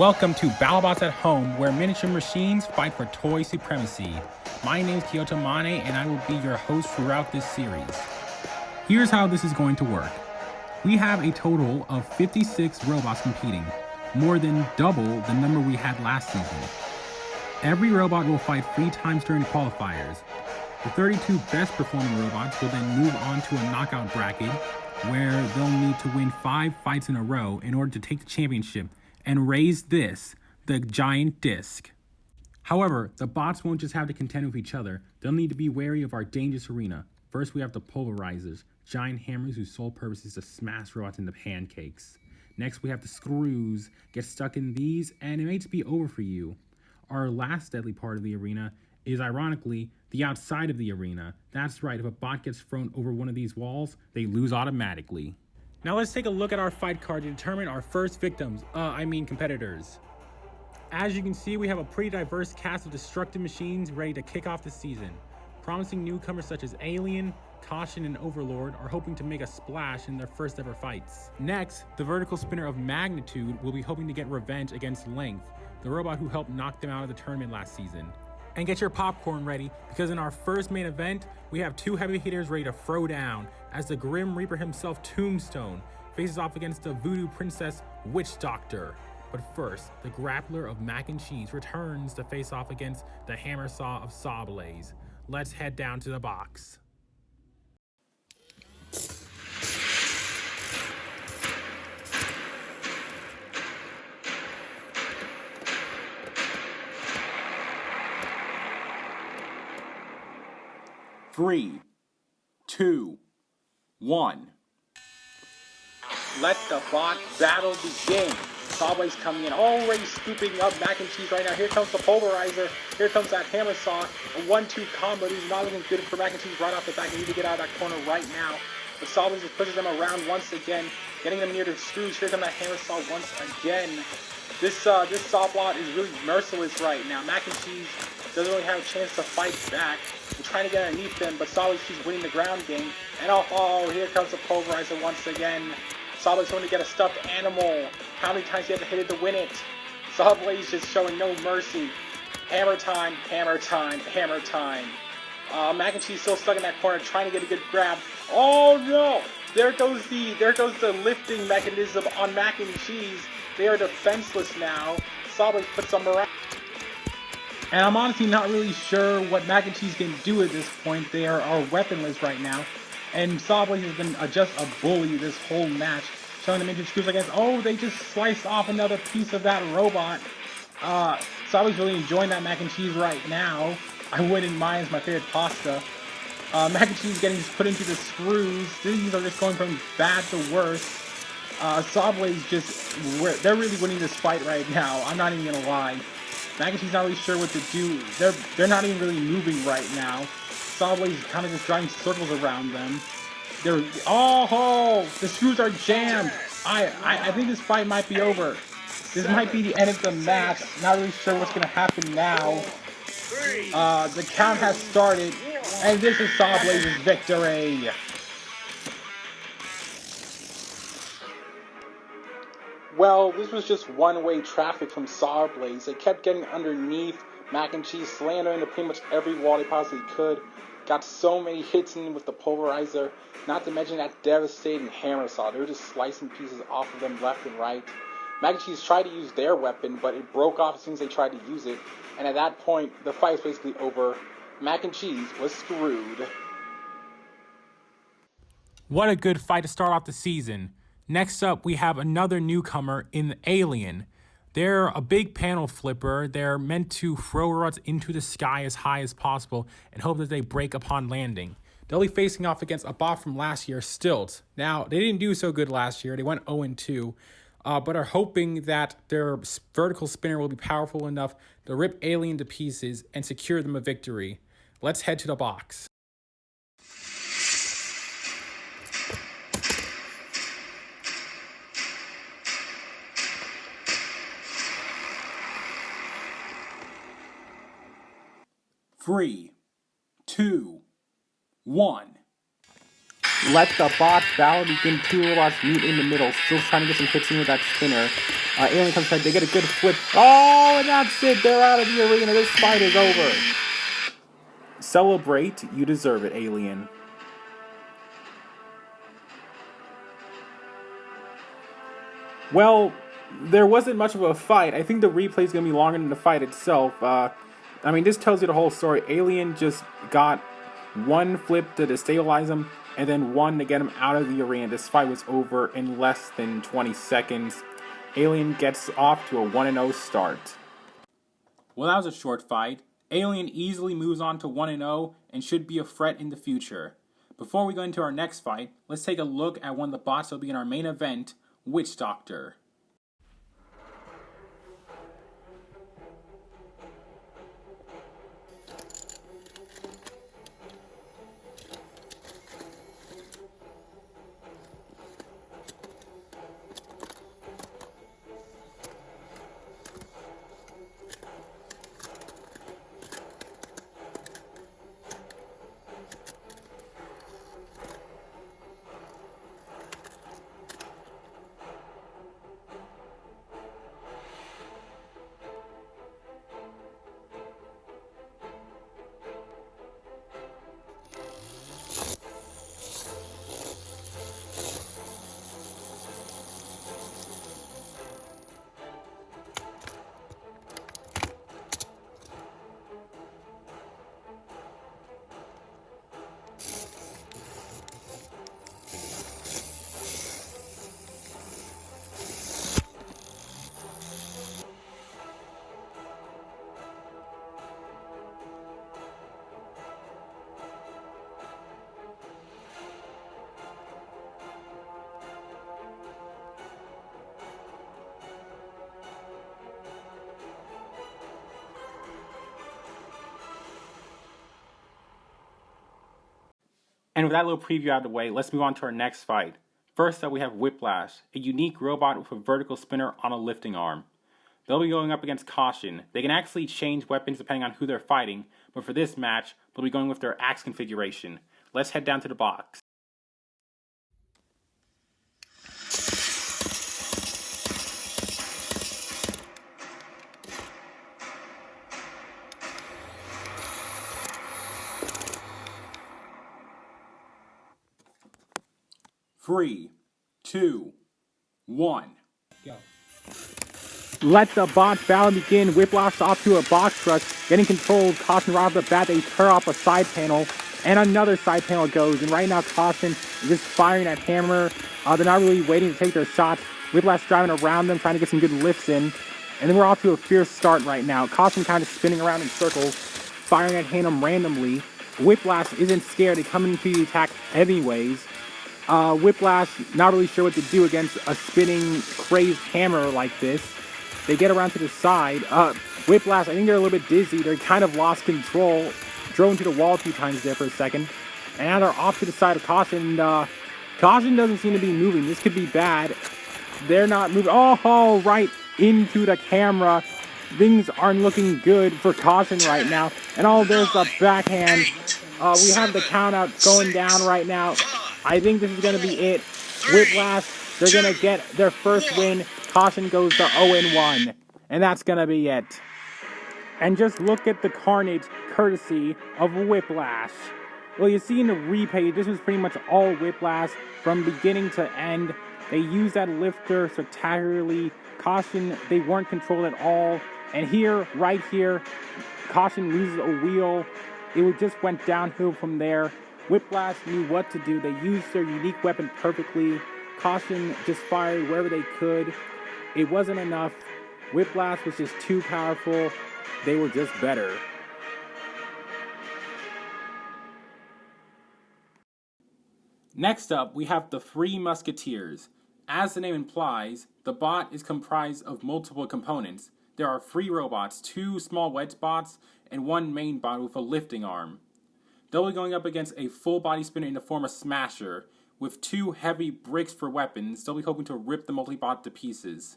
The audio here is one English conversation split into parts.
Welcome to BattleBots At Home, where miniature machines fight for toy supremacy. My name is Kyoto Mane, and I will be your host throughout this series. Here's how this is going to work. We have a total of 56 robots competing, more than double the number we had last season. Every robot will fight 3 times during qualifiers. The 32 best performing robots will then move on to a knockout bracket, where they'll need to win 5 fights in a row in order to take the championship and raise this, the giant disc. However, the bots won't just have to contend with each other. They'll need to be wary of our dangerous arena. First, we have the pulverizers, giant hammers whose sole purpose is to smash robots into pancakes. Next, we have the screws. Get stuck in these, and it may just be over for you. Our last deadly part of the arena is, ironically, the outside of the arena. That's right, if a bot gets thrown over one of these walls, they lose automatically. Now let's take a look at our fight card to determine our first victims, competitors. As you can see, we have a pretty diverse cast of destructive machines ready to kick off the season. Promising newcomers such as Alien, Caution, and Overlord are hoping to make a splash in their first ever fights. Next, the vertical spinner of Magnitude will be hoping to get revenge against Length, the robot who helped knock them out of the tournament last season. And get your popcorn ready, because in our first main event, we have 2 heavy hitters ready to throw down, as the Grim Reaper himself, TombStone, faces off against the Voodoo Princess, Witch Doctor. But first, the grappler of Mac and Cheese returns to face off against the Hammer Saw of SawBlaze. Let's head down to the box. Three, 2, 1. Let the bot battle begin. SawBlaze coming in, already scooping up Mac and Cheese right now. Here comes the pulverizer. Here comes that hammer saw. A 1-2 combo. This is not looking good for Mac and Cheese right off the bat. They need to get out of that corner right now. But SawBlaze just pushes them around once again, getting them near the screws. Here comes that hammer saw once again. This SawBlot is really merciless right now. Mac and Cheese doesn't really have a chance to fight back. We're trying to get underneath them, but SawBlaze keeps winning the ground game. And oh, here comes the pulverizer once again. SawBlaze going to get a stuffed animal. How many times do you have to hit it to win it? SawBlaze just showing no mercy. Hammer time, hammer time, hammer time. Mac and Cheese still stuck in that corner, trying to get a good grab. Oh no! There goes the lifting mechanism on Mac and Cheese. They are defenseless now. SawBlaze puts them around. And I'm honestly not really sure what Mac and Cheese can do at this point. They are weaponless right now. And SawBlaze has been just a bully this whole match, showing them into screws against. Oh, they just sliced off another piece of that robot. SawBlaze really enjoying that Mac and Cheese right now. I wouldn't mind, it's my favorite pasta. Mac and Cheese getting put into the screws. These are just going from bad to worse. SawBlaze they're really winning this fight right now. I'm not even gonna lie. Mac and Cheese not really sure what to do. They're not even really moving right now. SawBlaze is kind of just driving circles around them. The screws are jammed. I think this fight might be over. This might be the end of the match. Not really sure what's gonna happen now. The count has started, and this is SawBlaze's victory. Well, this was just one-way traffic from SawBlaze. They kept getting underneath Mac and Cheese, slandering into pretty much every wall they possibly could. Got so many hits in with the pulverizer, not to mention that devastating hammer saw. They were just slicing pieces off of them left and right. Mac and Cheese tried to use their weapon, but it broke off as soon as they tried to use it. And at that point, the fight was basically over. Mac and Cheese was screwed. What a good fight to start off the season. Next up, we have another newcomer in Alien. They're a big panel flipper. They're meant to throw robots into the sky as high as possible and hope that they break upon landing. They'll be facing off against a bot from last year, Stilt. Now, they didn't do so good last year. They went 0-2, but are hoping that their vertical spinner will be powerful enough to rip Alien to pieces and secure them a victory. Let's head to the box. Three, 2, 1. Let the bots battle begin. Two robots meet in the middle. Still trying to get some hits in with that spinner. Alien comes ahead. They get a good flip. Oh, and that's it. They're out of the arena. This fight is over. Celebrate. You deserve it, Alien. Well, there wasn't much of a fight. I think the replay is going to be longer than the fight itself. This tells you the whole story. Alien just got one flip to destabilize him, and then one to get him out of the arena. This fight was over in less than 20 seconds. Alien gets off to a 1-0 start. Well, that was a short fight. Alien easily moves on to 1-0 and should be a threat in the future. Before we go into our next fight, let's take a look at one of the bots that will be in our main event, Witch Doctor. And with that little preview out of the way, let's move on to our next fight. First up, we have Whiplash, a unique robot with a vertical spinner on a lifting arm. They'll be going up against Caution. They can actually change weapons depending on who they're fighting, but for this match, they'll be going with their axe configuration. Let's head down to the box. Three, two, one. Go. Let the bots battle begin. Whiplash off to a box rush, getting controlled. Caution right off the bat. They tear off a side panel, and another side panel goes. And right now, Caution is just firing at Hammer. They're not really waiting to take their shots. Whiplash driving around them, trying to get some good lifts in. And then we're off to a fierce start right now. Caution kind of spinning around in circles, firing at Hammer randomly. Whiplash isn't scared. They come into the attack anyways. Whiplash, not really sure what to do against a spinning, crazed Hammer like this. They get around to the side. Whiplash, I think they're a little bit dizzy. They're kind of lost control. Drove into the wall a few times there for a second. And now they're off to the side of Caution. Caution doesn't seem to be moving. This could be bad. They're not moving. Oh, right into the camera. Things aren't looking good for Caution right now. And there's a backhand. We have the count out going down right now. I think this is going to be it. Whiplash, they're going to get their first win. Caution goes to 0-1. And that's going to be it. And just look at the carnage courtesy of Whiplash. Well, you see in the replay, this was pretty much all Whiplash from beginning to end. They used that lifter spectacularly. Caution, they weren't controlled at all. And here, right here, Caution loses a wheel. It just went downhill from there. Whiplash knew what to do. They used their unique weapon perfectly. Caution just fired wherever they could. It wasn't enough. Whiplash was just too powerful. They were just better. Next up, we have the Three Musketeers. As the name implies, the bot is comprised of multiple components. There are 3 robots, 2 small wedge bots, and 1 main bot with a lifting arm. They'll be going up against a full body spinner in the form of Smasher. With 2 heavy bricks for weapons, they'll be hoping to rip the multi-bot to pieces.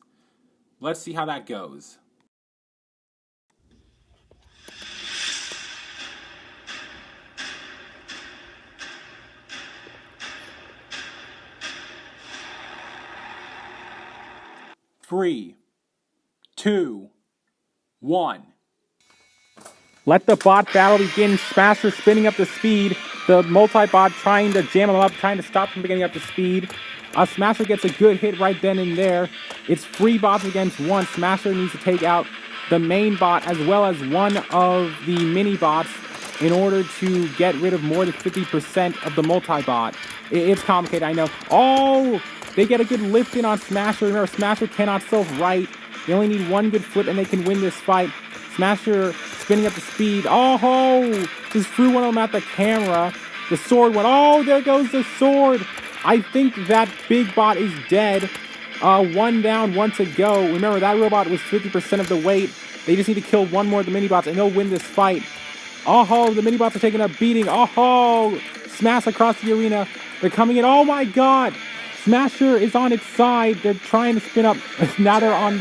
Let's see how that goes. 3, 2, 1. Let the bot battle begin. Smasher spinning up the speed. The multi-bot trying to jam him up, trying to stop him from getting up to speed. Smasher gets a good hit right then and there. It's 3 bots against 1. Smasher needs to take out the main bot as well as one of the mini bots in order to get rid of more than 50% of the multi-bot. It's complicated, I know. Oh, they get a good lift in on Smasher. Remember, Smasher cannot self-right. They only need one good flip and they can win this fight. Smasher spinning up the speed. Oh, just threw one of them at the camera. The sword went. Oh, there goes the sword. I think that big bot is dead. 1 down, 1 to go. Remember, that robot was 50% of the weight. They just need to kill one more of the mini-bots and they'll win this fight. Oh, the mini-bots are taking a beating. Oh, smash across the arena. They're coming in. Oh my god. Smasher is on its side. They're trying to spin up. Now they're on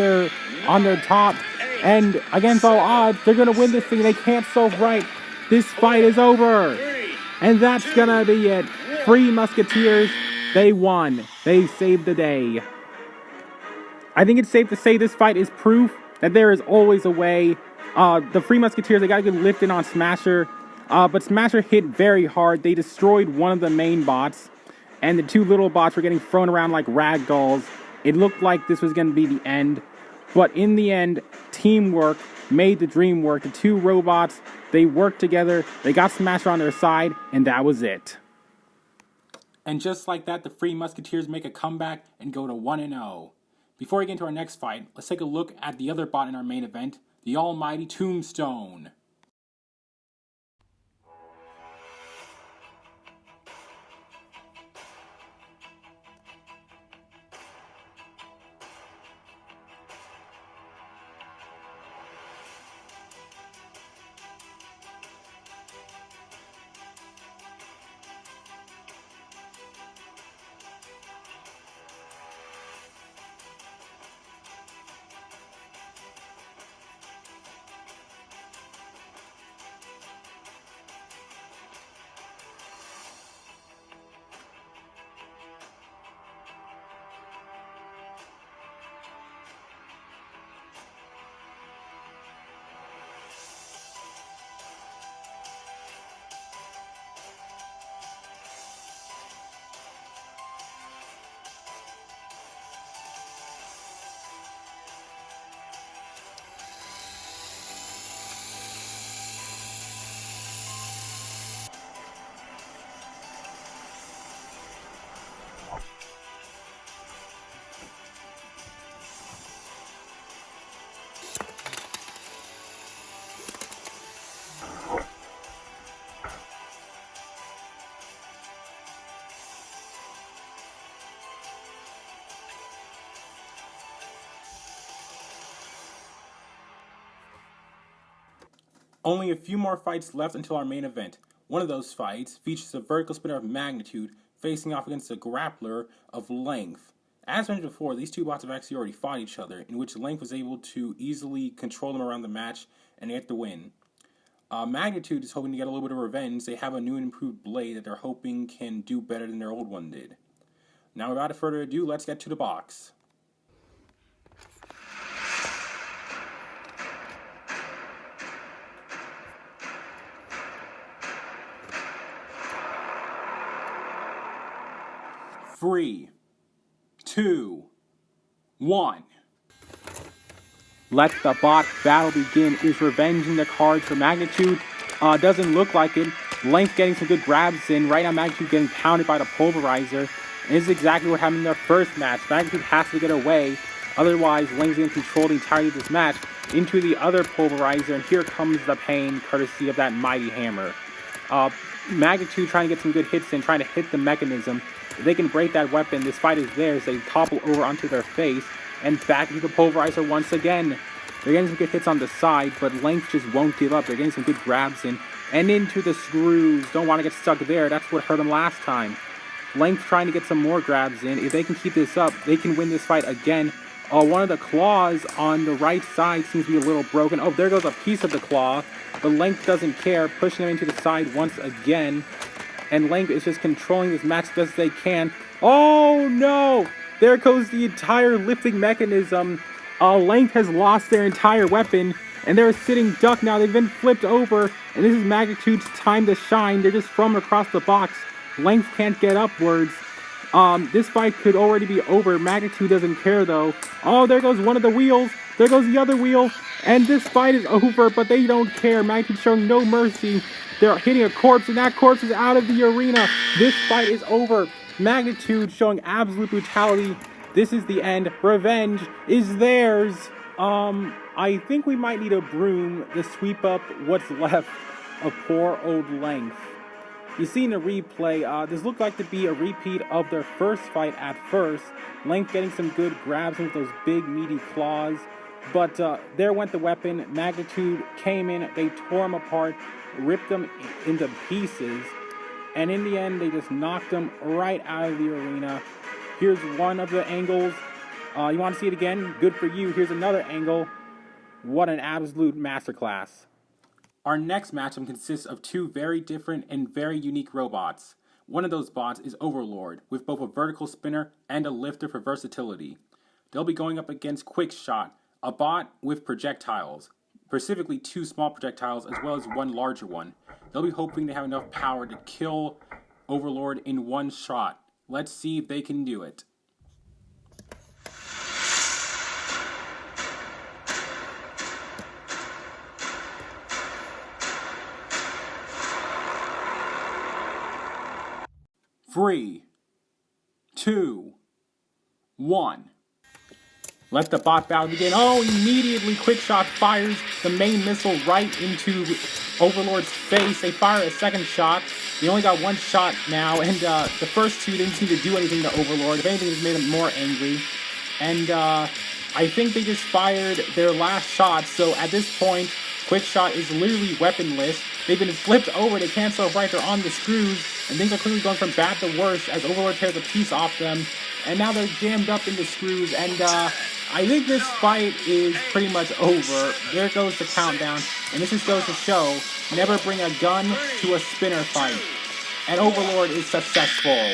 their top. And against all odds, they're going to win this thing. They can't self-right. This fight is over. And that's going to be it. Free Musketeers. They won. They saved the day. I think it's safe to say this fight is proof that there is always a way. The Free Musketeers, they got a good lift in on Smasher. But Smasher hit very hard. They destroyed one of the main bots. And the 2 little bots were getting thrown around like rag dolls. It looked like this was going to be the end. But in the end, teamwork made the dream work. The 2 robots, they worked together. They got Smasher on their side. And that was it. And just like that, the Free Musketeers make a comeback and go to 1-0. Before we get into our next fight, let's take a look at the other bot in our main event, the almighty TombStone. Only a few more fights left until our main event. One of those fights features a vertical spinner of magnitude facing off against a grappler of length. As mentioned before, these 2 bots have actually already fought each other, in which Length was able to easily control them around the match and get the win. Magnitude is hoping to get a little bit of revenge. They have a new and improved blade that they're hoping can do better than their old one did. Now, without further ado, let's get to the box. Three, 2, 1. Let the bot battle begin. Is revenge in the cards for Magnitude? Doesn't look like it. Length getting some good grabs in. Right now, Magnitude getting pounded by the Pulverizer. And this is exactly what happened in their first match. Magnitude has to get away. Otherwise, Length's going to control the entirety of this match into the other Pulverizer. And here comes the pain, courtesy of that mighty hammer. Magnitude trying to get some good hits in, trying to hit the mechanism. If they can break that weapon, this fight is theirs. They topple over onto their face and back into the Pulverizer once again. They're getting some good hits on the side, but Length just won't give up. They're getting some good grabs in and into the screws. Don't want to get stuck there. That's what hurt them last time. Length trying to get some more grabs in. If they can keep this up, they can win this fight again. One of the claws on the right side seems to be a little broken. Oh, there goes a piece of the claw. But Length doesn't care, pushing them into the side once again. And Length is just controlling this match as best they can. Oh, no! There goes the entire lifting mechanism. Length has lost their entire weapon, and they're sitting duck now. They've been flipped over, and this is Magnitude's time to shine. They're just from across the box. Length can't get upwards. This fight could already be over. Magnitude doesn't care though. Oh, there goes one of the wheels. There goes the other wheel. And this fight is over, but they don't care. Magnitude showing no mercy. They're hitting a corpse, and that corpse is out of the arena. This fight is over. Magnitude showing absolute brutality. This is the end. Revenge is theirs. I think we might need a broom to sweep up what's left of poor old Length. You see in the replay, this looked like to be a repeat of their first fight at first. Length getting some good grabs with those big meaty claws. But there went the weapon. Magnitude came in, they tore him apart, ripped them into pieces. And in the end, they just knocked him right out of the arena. Here's one of the angles. You want to see it again? Good for you. Here's another angle. What an absolute masterclass. Our next matchup consists of two very different and very unique robots. One of those bots is Overlord, with both a vertical spinner and a lifter for versatility. They'll be going up against Quickshot, a bot with projectiles, specifically 2 small projectiles as well as 1 larger one. They'll be hoping to have enough power to kill Overlord in 1 shot. Let's see if they can do it. Three, 2, 1. Let the bot battle begin. Oh, immediately Quickshot fires the main missile right into Overlord's face. They fire a second shot. They only got 1 shot now, and the first 2 didn't seem to do anything to Overlord. If anything, it just made him more angry. And I think they just fired their last shot, so at this point, Quickshot is literally weaponless. They've been flipped over, they can't so right, they're on the screws, and things are clearly going from bad to worse as Overlord tears a piece off them. And now they're jammed up in the screws, and I think this fight is pretty much over. There goes the countdown, and this just goes to show, never bring a gun to a spinner fight. And Overlord is successful.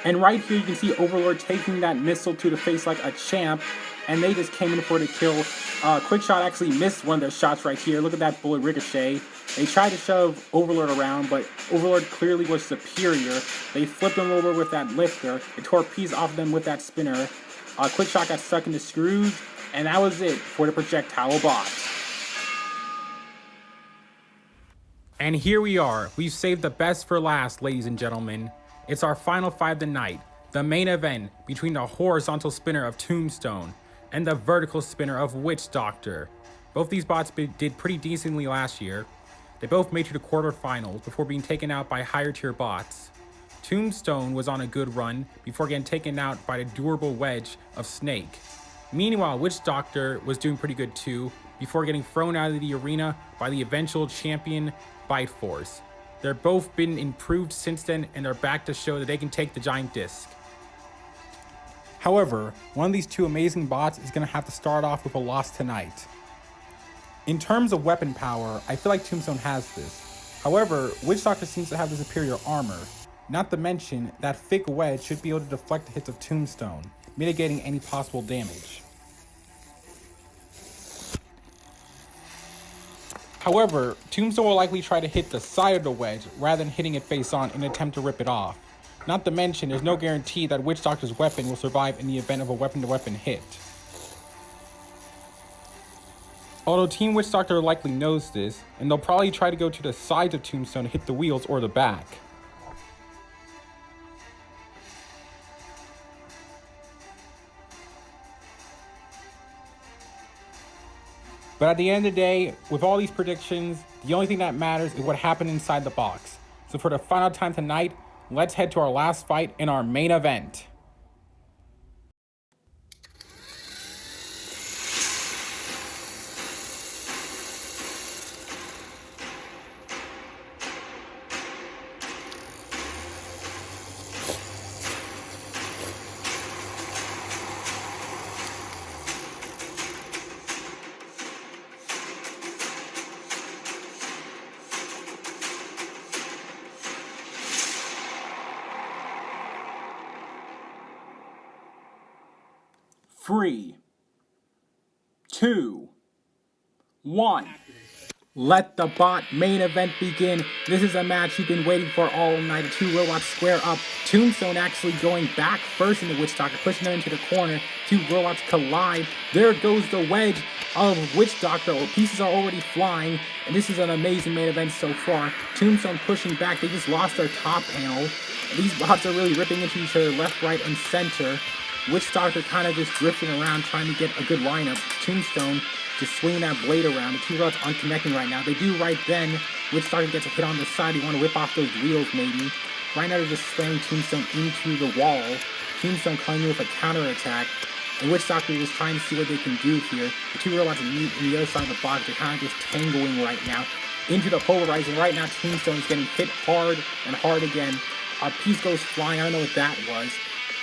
And right here you can see Overlord taking that missile to the face like a champ, and they just came in for the kill. Quickshot actually missed one of their shots right here. Look at that bullet ricochet. They tried to shove Overlord around, but Overlord clearly was superior. They flipped him over with that lifter. They tore a piece off them with that spinner. Quickshot got stuck in the screws, and that was it for the projectile bot. And here we are. We've saved the best for last, ladies and gentlemen. It's our final fight of the night, the main event between the horizontal spinner of TombStone and the vertical spinner of Witch Doctor. Both these bots did pretty decently last year. They both made it to the quarterfinals before being taken out by higher tier bots. TombStone was on a good run before getting taken out by the durable wedge of Snake. Meanwhile, Witch Doctor was doing pretty good too before getting thrown out of the arena by the eventual champion Bite Force. They're both been improved since then, and they're back to show that they can take the giant disc. However, one of these two amazing bots is going to have to start off with a loss tonight. In terms of weapon power, I feel like TombStone has this. However, Witch Doctor seems to have the superior armor. Not to mention, that thick wedge should be able to deflect the hits of TombStone, mitigating any possible damage. However, TombStone will likely try to hit the side of the wedge rather than hitting it face on in an attempt to rip it off. Not to mention, there's no guarantee that Witch Doctor's weapon will survive in the event of a weapon-to-weapon hit. Although Team Witch Doctor likely knows this, and they'll probably try to go to the sides of TombStone to hit the wheels or the back. But at the end of the day, with all these predictions, the only thing that matters is what happened inside the box. So for the final time tonight, let's head to our last fight in our main event. 3, 2, 1. Let the bot main event begin. This is a match you've been waiting for all night. The two robots square up. TombStone actually going back first into Witch Doctor, pushing them into the corner. Two robots collide. There goes the wedge of Witch Doctor. Pieces are already flying, and this is an amazing main event so far. TombStone pushing back. They just lost their top panel. These bots are really ripping into each other left, right, and center. Witch Doctor kind of just drifting around trying to get a good lineup. TombStone just swinging that blade around. The two robots aren't connecting right now. They do right then. Witch Doctor gets a hit on the side. They want to rip off those wheels maybe. Right now they're just slamming TombStone into the wall. TombStone coming in with a counterattack. And Witch Doctor is trying to see what they can do here. The two robots meet on the other side of the box. They're kind of just tangling right now. Into the polarizing. Right now TombStone is getting hit hard and hard again. A piece goes flying. I don't know what that was.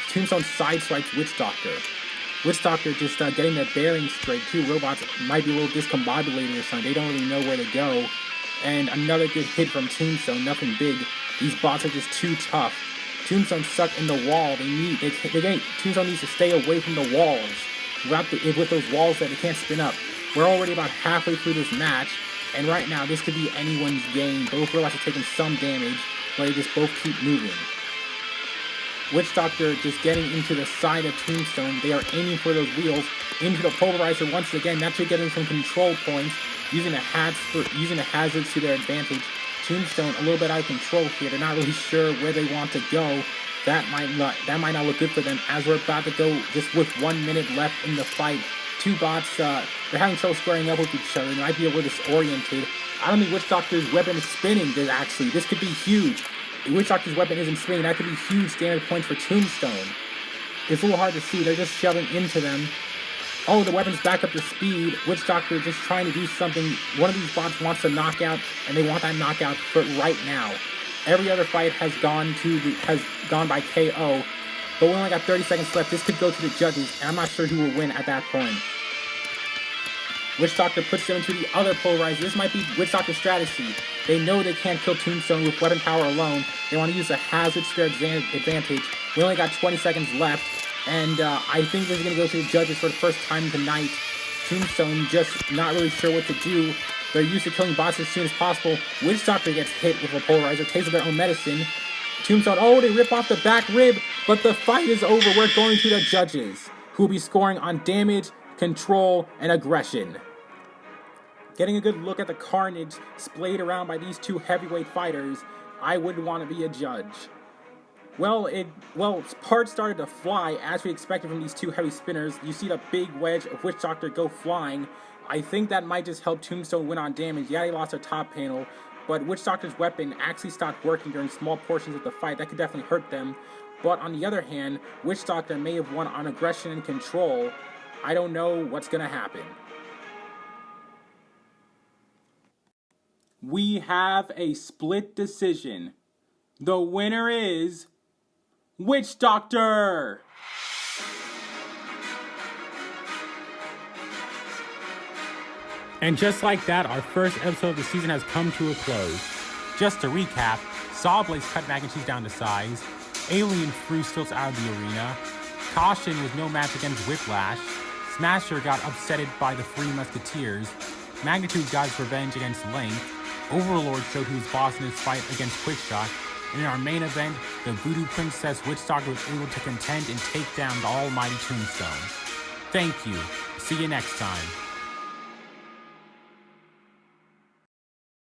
TombStone sideswipes Witch Doctor. Witch Doctor just getting their bearings straight. Two robots might be a little discombobulated or something. They don't really know where to go. And another good hit from TombStone. Nothing big. These bots are just too tough. TombStone stuck in the wall. TombStone needs to stay away from the walls. With those walls that they can't spin up. We're already about halfway through this match. And right now, this could be anyone's game. Both robots are taking some damage, but they just both keep moving. Witch Doctor just getting into the side of TombStone. They are aiming for those wheels into the polarizer once again. Naturally getting some control points, using the hazards to their advantage. TombStone a little bit out of control here. They're not really sure where they want to go. That might not look good for them as we're about to go just with 1 minute left in the fight. Two bots, they're having trouble squaring up with each other. They might be a little disoriented. I don't think Witch Doctor's weapon is spinning. This could be huge. Witch Doctor's weapon isn't spinning. That could be huge standard points for TombStone. It's a little hard to see. They're just shoving into them. Oh, the weapon's back up to speed. Witch Doctor just trying to do something. One of these bots wants to knock out, and they want that knockout for right now. Every other fight has gone by KO, but we only got 30 seconds left. This could go to the judges, and I'm not sure who will win at that point. Witch Doctor puts them into the other polarizer. This might be Witch Doctor's strategy. They know they can't kill TombStone with weapon power alone. They want to use the hazards to their advantage. We only got 20 seconds left, and I think this is going to go to the judges for the first time tonight. TombStone just not really sure what to do. They're used to killing bots as soon as possible. Witch Doctor gets hit with a polarizer, tastes their own medicine. TombStone, oh, they rip off the back rib, but the fight is over. We're going to the judges, who will be scoring on damage, control, and aggression. Getting a good look at the carnage splayed around by these two heavyweight fighters, I wouldn't want to be a judge. Well, parts started to fly as we expected from these two heavy spinners. You see the big wedge of Witch Doctor go flying. I think that might just help TombStone win on damage. Yeah, they lost their top panel, but Witch Doctor's weapon actually stopped working during small portions of the fight. That could definitely hurt them. But on the other hand, Witch Doctor may have won on aggression and control. I don't know what's going to happen. We have a split decision. The winner is Witch Doctor! And just like that, our first episode of the season has come to a close. Just to recap, SawBlaze cut Mac and Cheese down to size, Alien threw Stilts out of the arena, Caution was no match against Whiplash, Smasher got upsetted by the Three Musketeers, Magnitude got his revenge against Length, Overlord showed who was boss in his fight against Quickshot, and in our main event, the Voodoo Princess Witch Doctor was able to contend and take down the almighty TombStone. Thank you. See you next time.